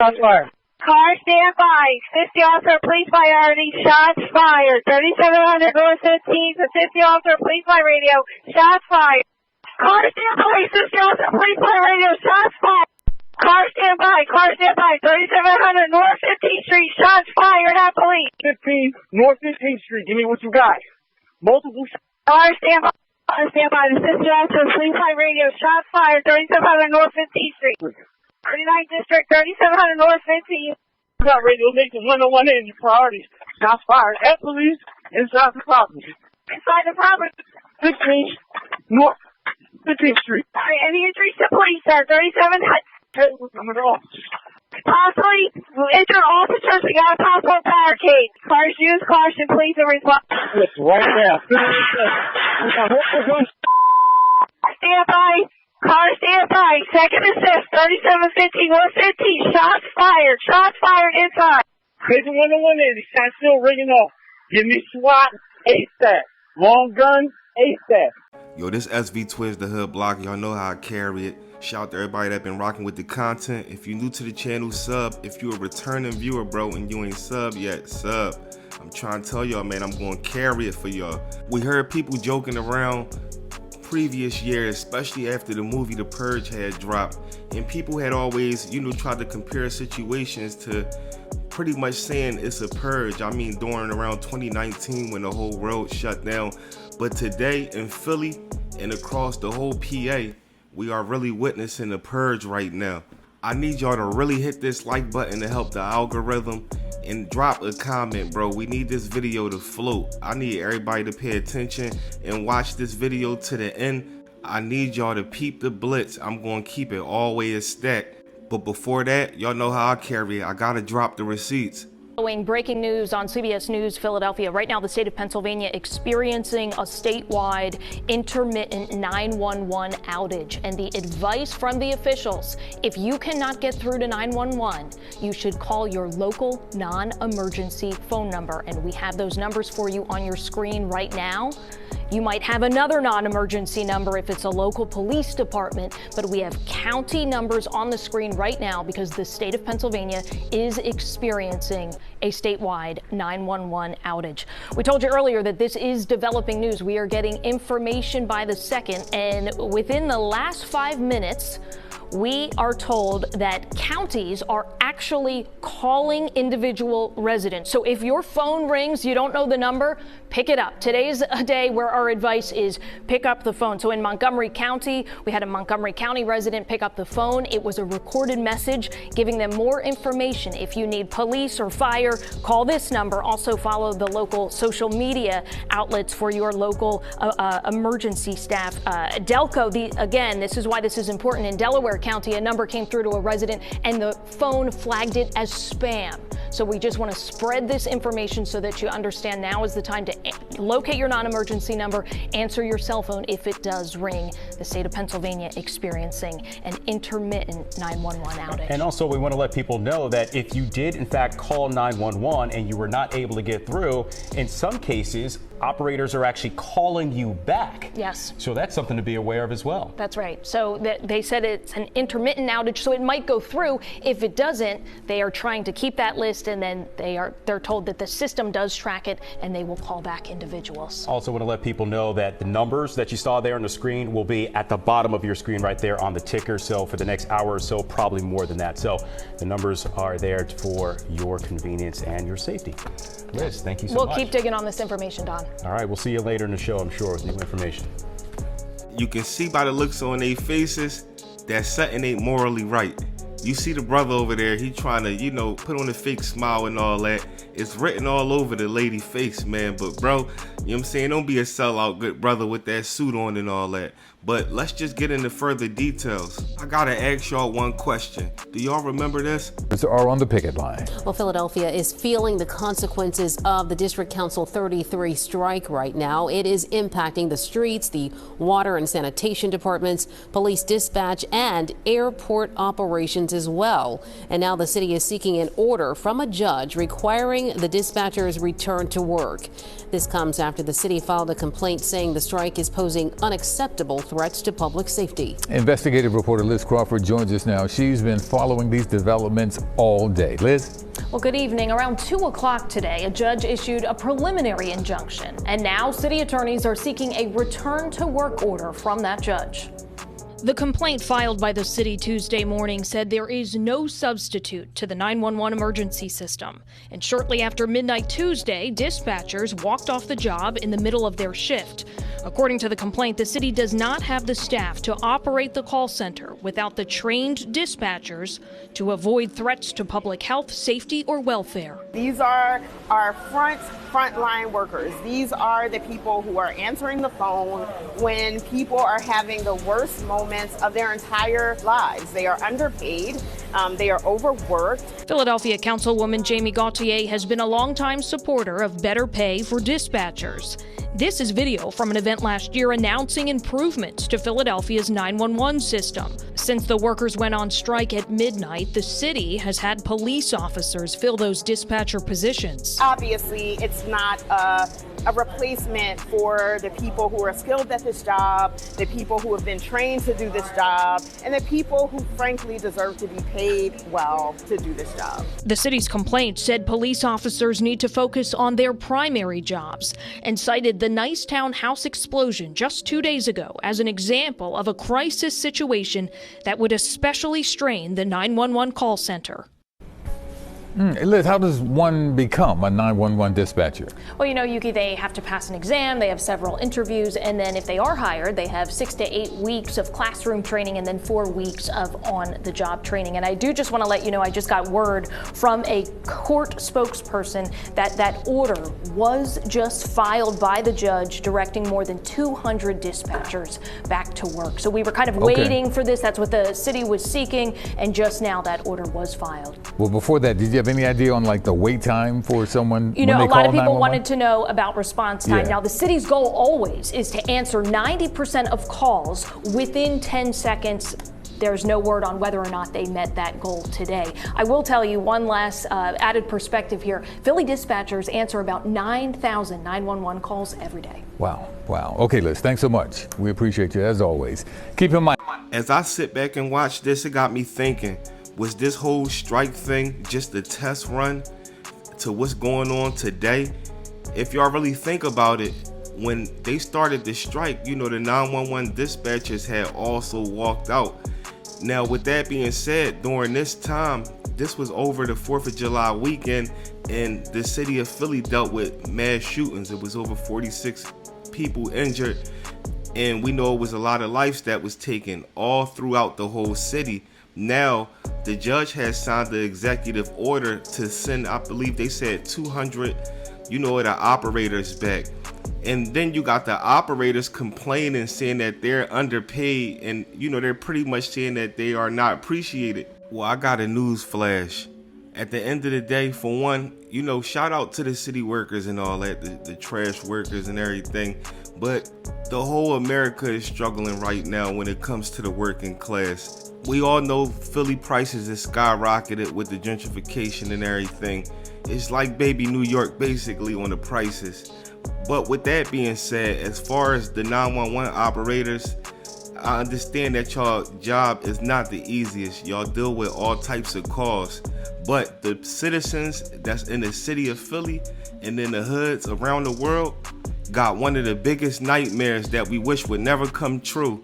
Shots fired. Car stand by. 50 officer, police priority. Shots fired. 3700 North 15th. 50 officer, police by radio. Shots fired. Car stand by. 50 officer, police by radio. Shots fired. Car stand by. Car stand by. 3700 North 15th Street. Shots fired at police. 15 North 15th Street. Give me what you got. Multiple shots. Car stand by. Stand by. The 50 officer, police by radio. Shots fired. 3700 North 15th Street. 39th District, 3700 North 15th. Got radio station 101 in your priorities. Shots fired at police inside the property. Inside the property. 15 North 15th Street. Alright, any entries to police, sir. 3700. Possibly enter officers. We got a possible barricade. Cars used, caution, please, and respond. It's right there. Stand by. Car stand by. Second assist. 3750 North 15. Shots fired. Shots fired inside. Station 101 in. The shot's still ringing off. Give me SWAT ASAP. Long gun ASAP. Yo, this SV Twiz the Hood Block. Y'all know how I carry it. Shout out to everybody that been rocking with the content. If you're new to the channel, sub. If you're a returning viewer, bro, and you ain't sub yet, sub. I'm trying to tell y'all, man, I'm going to carry it for y'all. We heard people joking around previous years, especially after the movie The Purge had dropped, and people had always, tried to compare situations to pretty much saying it's a purge. I mean, during around 2019 when the whole world shut down. But today in Philly and across the whole PA, we are really witnessing a purge right now. I need y'all to really hit this like button to help the algorithm and drop a comment, bro. We need this video to float. I need everybody to pay attention and watch this video to the end. I need y'all to peep the blitz. I'm going to keep it always stacked. But before that, y'all know how I carry it. I got to drop the receipts. Following breaking news on CBS News Philadelphia, right now the state of Pennsylvania experiencing a statewide intermittent 911 outage. And the advice from the officials, if you cannot get through to 911, you should call your local non-emergency phone number. And we have those numbers for you on your screen right now. You might have another non-emergency number if it's a local police department, but we have county numbers on the screen right now because the state of Pennsylvania is experiencing a statewide 911 outage. We told you earlier that this is developing news. We are getting information by the second, and within the last 5 minutes, we are told that counties are actually calling individual residents. So if your phone rings, you don't know the number, pick it up. Today's a day where our advice is pick up the phone. So in Montgomery County, we had a Montgomery County resident pick up the phone. It was a recorded message giving them more information. If you need police or fire, call this number. Also follow the local social media outlets for your local emergency staff. Delco, again, this is why this is important. In Delaware County, a number came through to a resident and the phone flagged it as spam. So we just want to spread this information so that you understand now is the time to locate your non-emergency number, answer your cell phone if it does ring. The state of Pennsylvania experiencing an intermittent 911 outage. And also we want to let people know that if you did in fact call 911 and you were not able to get through, in some cases, operators are actually calling you back. Yes. So that's something to be aware of as well. That's right. So they said it's an intermittent outage, so it might go through. If it doesn't, they are trying to keep that list, and then they're told that the system does track it, and they will call back individuals. Also want to let people know that the numbers that you saw there on the screen will be at the bottom of your screen right there on the ticker. So for the next hour or so, probably more than that. So the numbers are there for your convenience and your safety. Liz, thank you so much. We'll keep digging on this information, Don. All right, we'll see you later in the show, I'm sure, with new information. You can see by the looks on their faces that something ain't morally right. You see the brother over there, he trying to, put on a fake smile and all that. It's written all over the lady face, man. But bro, you know what I'm saying? Don't be a sellout, good brother, with that suit on and all that. But let's just get into further details. I gotta ask y'all one question. Do y'all remember this? Are on the picket line. Well, Philadelphia is feeling the consequences of the District Council 33 strike right now. It is impacting the streets, the water and sanitation departments, police dispatch, and airport operations as well. And now the city is seeking an order from a judge requiring the dispatchers return to work. This comes after after the city filed a complaint saying the strike is posing unacceptable threats to public safety. Investigative reporter Liz Crawford joins us now. She's been following these developments all day. Liz? Well, good evening. Around 2 o'clock today, a judge issued a preliminary injunction, and now city attorneys are seeking a return to work order from that judge. The complaint filed by the city Tuesday morning said there is no substitute to the 911 emergency system. And shortly after midnight Tuesday, dispatchers walked off the job in the middle of their shift. According to the complaint, the city does not have the staff to operate the call center without the trained dispatchers to avoid threats to public health, safety, or welfare. These are our frontline workers. These are the people who are answering the phone when people are having the worst moments of their entire lives. They are underpaid. They are overworked. Philadelphia Councilwoman Jamie Gauthier has been a longtime supporter of better pay for dispatchers. This is video from an event last year announcing improvements to Philadelphia's 911 system. Since the workers went on strike at midnight, the city has had police officers fill those dispatcher positions. Obviously, it's not a replacement for the people who are skilled at this job, the people who have been trained to do this job, and the people who frankly deserve to be paid well to do this job. The city's complaint said police officers need to focus on their primary jobs and cited the Nicetown house explosion just 2 days ago as an example of a crisis situation that would especially strain the 911 call center. Liz, how does one become a 911 dispatcher? Well, you know, Yuki, they have to pass an exam, they have several interviews, and then if they are hired, they have 6 to 8 weeks of classroom training and then 4 weeks of on-the-job training. And I do just want to let you know, I just got word from a court spokesperson that that order was just filed by the judge directing more than 200 dispatchers back to work. So we were kind of waiting for this. That's what the city was seeking, and just now that order was filed. Well, before that, did you have any idea on like the wait time for someone? You know, a lot of people wanted to know about response time. Yeah. Now, the city's goal always is to answer 90% of calls within 10 seconds. There's no word on whether or not they met that goal today. I will tell you one last added perspective here. Philly dispatchers answer about 9,000 911 calls every day. Wow. Wow. Okay, Liz, thanks so much. We appreciate you as always. Keep in mind. As I sit back and watch this, it got me thinking, was this whole strike thing just a test run to what's going on today? If y'all really think about it, when they started the strike, you know, the 911 dispatchers had also walked out. Now, with that being said, during this time, this was over the 4th of July weekend, and the city of Philly dealt with mass shootings. It was over 46 people injured, and we know it was a lot of lives that was taken all throughout the whole city. Now, the judge has signed the executive order to send, I believe they said 200, the operators back. And then you got the operators complaining, saying that they're underpaid, and they're pretty much saying that they are not appreciated. Well, I got a news flash. At the end of the day, for one, shout out to the city workers and all that, the trash workers and everything. But the whole America is struggling right now when it comes to the working class. We all know Philly prices have skyrocketed with the gentrification and everything. It's like baby New York basically on the prices. But with that being said, as far as the 911 operators, I understand that y'all job is not the easiest. Y'all deal with all types of calls. But the citizens that's in the city of Philly and in the hoods around the world got one of the biggest nightmares that we wish would never come true.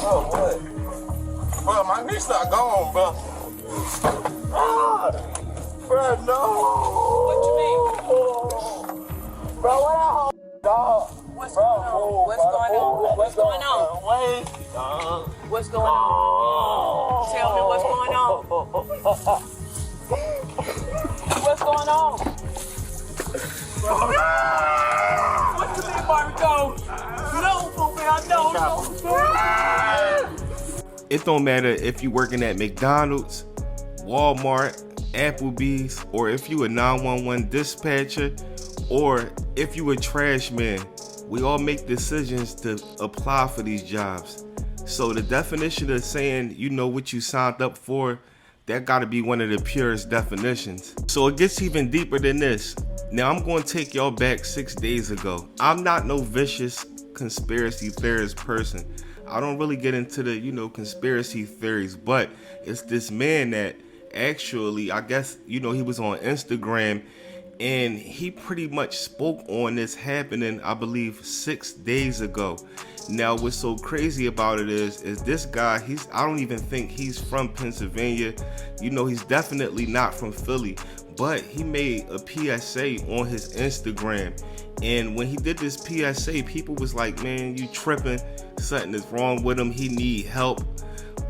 Oh, what? Bro, my niece not gone, bro. Bro, no. What you mean? Bro, what dog? What's going on? What's going on? What's going on? What's going on? Tell me what's going on. What's going on? What you mean, Marco? No, It don't matter if you working at McDonald's, Walmart, Applebee's, or if you a 911 dispatcher, or if you a trash man. We all make decisions to apply for these jobs. So the definition of saying you know what you signed up for, that gotta be one of the purest definitions. So it gets even deeper than this. Now I'm going to take y'all back 6 days ago. I'm not no vicious conspiracy theorist person. I don't really get into the, conspiracy theories, but it's this man that actually, I guess, he was on Instagram and he pretty much spoke on this happening, I believe, 6 days ago. Now, what's so crazy about it is this guy, I don't even think he's from Pennsylvania. He's definitely not from Philly, but he made a PSA on his Instagram. And when he did this PSA, people was like, man, you tripping, something is wrong with him, he need help.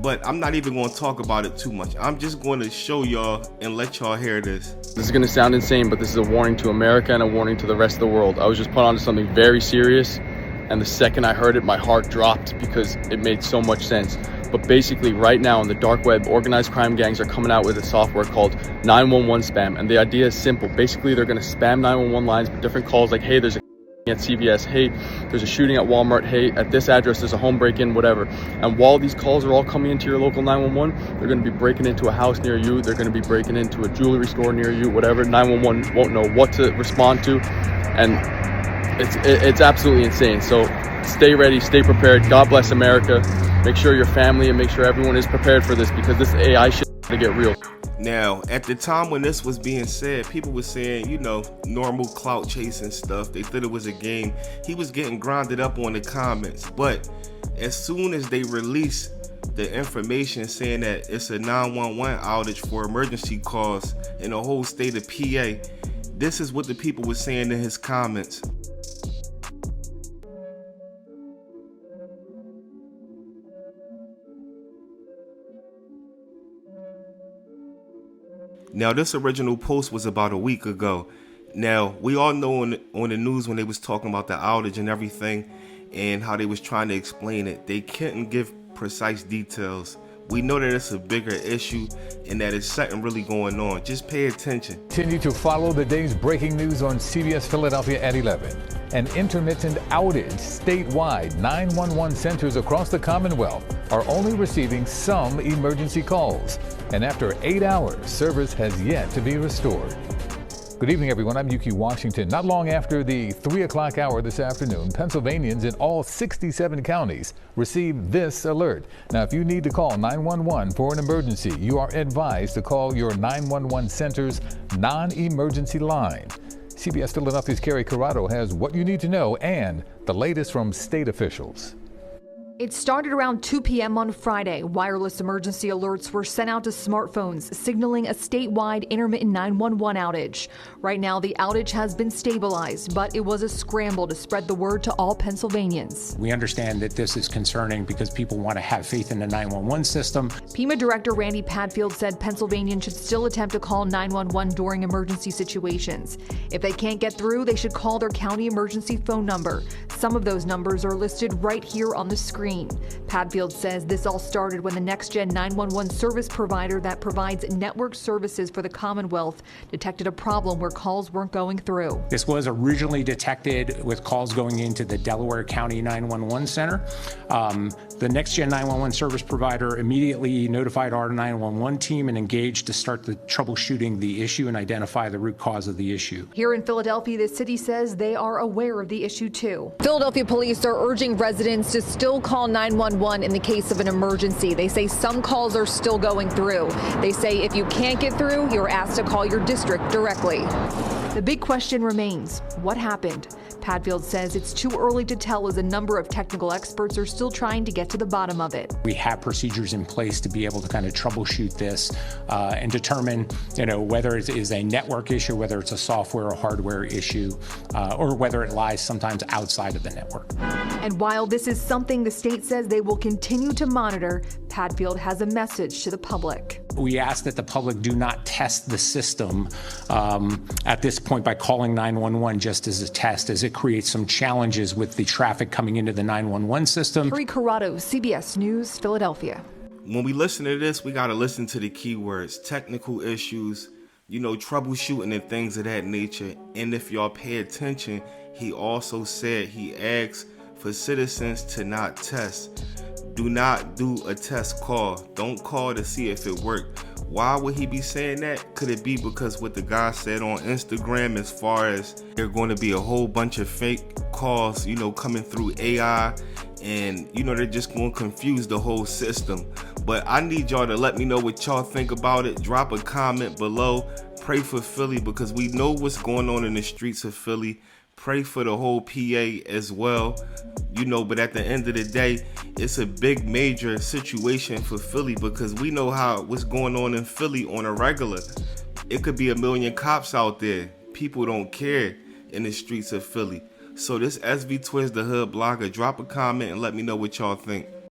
But I'm not even going to talk about it too much. I'm just going to show y'all and let y'all hear this. This is going to sound insane, but this is a warning to America and a warning to the rest of the world. I was just put onto something very serious, and the second I heard it, my heart dropped because it made so much sense. But basically, right now on the dark web, organized crime gangs are coming out with a software called 911 spam. And the idea is simple. Basically, they're going to spam 911 lines with different calls like, hey, there's a at CVS, hey, there's a shooting at Walmart, hey, at this address there's a home break-in, whatever. And while these calls are all coming into your local 911, they're going to be breaking into a house near you, they're going to be breaking into a jewelry store near you, whatever. 911 won't know what to respond to, and it's absolutely insane. So stay ready, stay prepared. God bless America. Make sure your family and make sure everyone is prepared for this, because this AI shit is going to get real. Now, at the time when this was being said, people were saying, normal clout chasing stuff. They thought it was a game. He was getting grinded up on the comments. But as soon as they released the information saying that it's a 911 outage for emergency calls in the whole state of PA, this is what the people were saying in his comments. Now, this original post was about a week ago. Now, we all know on the news when they was talking about the outage and everything and how they was trying to explain it, they couldn't give precise details. We know that it's a bigger issue and that it's something really going on. Just pay attention. Continue to follow the day's breaking news on CBS Philadelphia at 11. An intermittent outage statewide. 911 centers across the Commonwealth are only receiving some emergency calls. And after 8 hours, service has yet to be restored. Good evening, everyone. I'm Yuki Washington. Not long after the 3 o'clock hour this afternoon, Pennsylvanians in all 67 counties received this alert. Now, if you need to call 911 for an emergency, you are advised to call your 911 center's non-emergency line. CBS Philadelphia's Carrie Corrado has what you need to know and the latest from state officials. It started around 2 p.m. on Friday. Wireless emergency alerts were sent out to smartphones, signaling a statewide intermittent 911 outage. Right now, the outage has been stabilized, but it was a scramble to spread the word to all Pennsylvanians. We understand that this is concerning because people want to have faith in the 911 system. PEMA Director Randy Padfield said Pennsylvanians should still attempt to call 911 during emergency situations. If they can't get through, they should call their county emergency phone number. Some of those numbers are listed right here on the screen. Padfield says this all started when the NextGen 911 service provider that provides network services for the Commonwealth detected a problem where calls weren't going through. This was originally detected with calls going into the Delaware County 911 Center. The NextGen 911 service provider immediately notified our 911 team and engaged to start the troubleshooting the issue and identify the root cause of the issue. Here in Philadelphia, the city says they are aware of the issue too. Philadelphia police are urging residents to still call 911 in the case of an emergency. They say some calls are still going through. They say if you can't get through, you're asked to call your district directly. The big question remains, what happened? Padfield says it's too early to tell as a number of technical experts are still trying to get to the bottom of it. We have procedures in place to be able to kind of troubleshoot this and determine, whether it is a network issue, whether it's a software or hardware issue, or whether it lies sometimes outside of the network. And while this is something the state says they will continue to monitor, Padfield has a message to the public. We ask that the public do not test the system at this point by calling 911 just as a test, as it creates some challenges with the traffic coming into the 911 system. Carrie Corrado, CBS News, Philadelphia. When we listen to this, we got to listen to the keywords, technical issues, troubleshooting and things of that nature. And if y'all pay attention, he also said he asked for citizens to not test. Do not do a test call. Don't call to see if it worked. Why would he be saying that? Could it be because what the guy said on Instagram as far as there are going to be a whole bunch of fake calls, you know, coming through AI, and you know they're just going to confuse the whole system. But I need y'all to let me know what y'all think about it. Drop a comment below. Pray for Philly, because we know what's going on in the streets of Philly. Pray for the whole PA as well, you know, but at the end of the day, it's a big major situation for Philly, because we know what's going on in Philly on a regular. It could be a million cops out there. People don't care in the streets of Philly. So this SV Twiz the Hood blogger, drop a comment and let me know what y'all think.